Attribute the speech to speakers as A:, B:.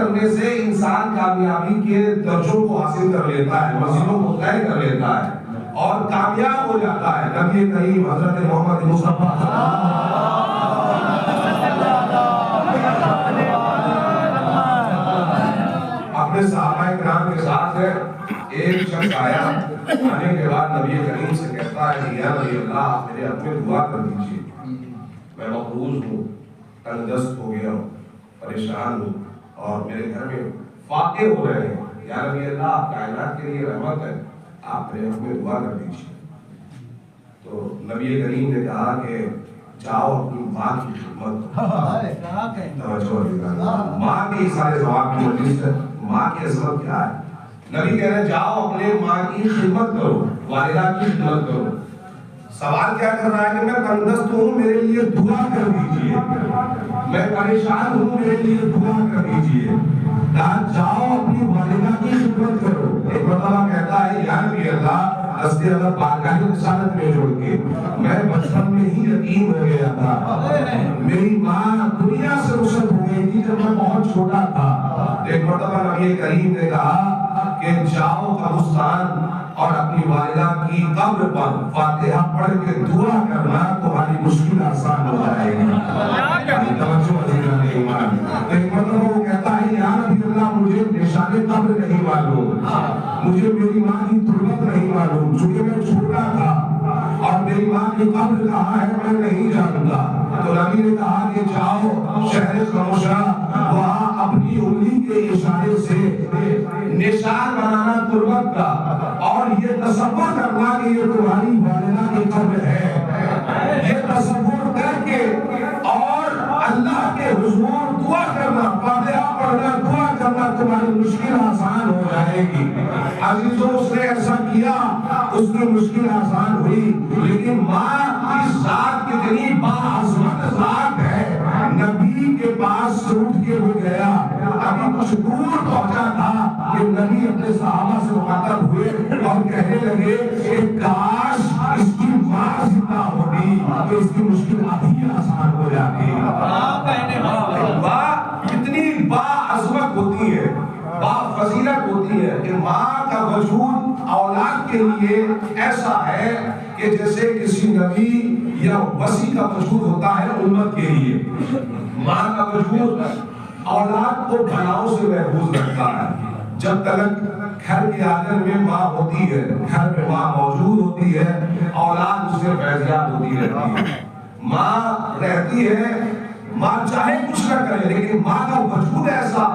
A: کرنے سے انسان کامیابی کے درجوں کو حاصل کر لیتا ہے، منزلوں کو طے کر لیتا ہے اور کامیاب ہو جاتا ہے۔ نبی کریم حضرت محمد مصطفیٰ اپنے صحابہ کرام کے ساتھ ہے، ایک شخص آیا، آنے کے بعد نبی کریم سے کہتا ہے کہ یا نبی اللہ آپ میرے حق میں دعا کر دیجیے، میں مقروض ہوں، تنگ دست ہو گیا ہوں، پریشان ہوں اور میرے گھر میں فاقے ہو رہے ہیں، یا نبی اللہ آپ کائنات کے لیے رحمت ہے، آپ میرے حق میں دعا کر دیجیے۔ تو نبی کریم نے کہا کہ جاؤ اپنی ماں کی خدمت، ماں کی سارے جواب کی مجلس ہے، ماں کی عظمت کیا ہے؟ نبی کہہ رہے ہیں جاؤ اپنے ماں کی خدمت کرو، والدہ کی خدمت کرو۔ سوال کیا کر رہا ہے کہ میں تندرست ہوں، میرے لیے دعا کر دیجئے، میں پریشان ہوں، میرے لیے دعا کر دیجئے۔ کہا جاؤ اپنی والدہ کی خدمت کرو۔ ایک مرتبہ کہتا ہے یا نبی اللہ دستے اللہ بارگاہ رسالت میں جوڑ کے میں بچپن میں ہی یتیم ہو گیا تھا، میری ماں دنیا سے رخصت ہو گئی تھی جب میں بہت چھوٹا تھا۔ ایک مرتبہ نبی کریم نے کہا کہ جاؤ قبرستان اور اپنی والدہ کی قبر پر فاتحہ پڑھ کے دعا کرنا، تمہاری مشکل آسان ہو جائے گی۔ توجہ عزیزان ایمان۔ ایک مرتبہ وہ کہتا ہے یا نبی اللہ مجھے نشان قبر نہیں معلوم، مجھے میری ماں کی تربت نہیں معلوم، چونکہ میں چھوٹا تھا اور میری ماں کی قبر کہاں ہے میں نہیں جانتا۔ تو نبی نے کہا کہ جاؤ شہر خموشہ، وہاں اپنی انگلی کے اشارے سے نشان بنانا تربت کا اور یہ تصور کرنا کہ یہ تمہاری والدہ کی قبر ہے، یہ تصور کر کے اور اللہ کے حضور دعا کرنا، فاتحہ پڑھنا، دعا کرنا، تمہاری مشکل آسان ہو جائے گی۔ عزیزوں اس نے ایسا کیا، اس کی مشکل آسان ہوئی، لیکن ماں کی ذات کتنی باعظمت ذات ہے۔ نبی کے پاس سے اٹھ کے وہ گیا، ابھی کچھ دور پہنچا تھا کہ نبی اپنے صحابہ سے مخاطب ہوئے اور کہنے لگے کہ کاش اس کی ماں زندہ ہوتی تو اس کی مشکل ابھی آسان ہو جاتی۔ ماں کتنی باعظمت ہوتی ہے، فضیلت ہوتی ہے کہ ماں کا وجود اولاد کے لیے ایسا ہے کہ جیسے کسی نبی یا وسیع کا وجود ہوتا ہے امت کے لیے۔ ماں کا وجود اولاد کو بلاؤں سے محفوظ رکھتا ہے۔ جب تک گھر کے آنگن میں ماں ہوتی ہے، گھر میں ماں موجود ہوتی ہے، اولاد اس سے فیضیاب ہوتی رہتی ہے۔ ماں رہتی ہے، ماں چاہے کچھ نہ کرے لیکن ماں کا وجود ایسا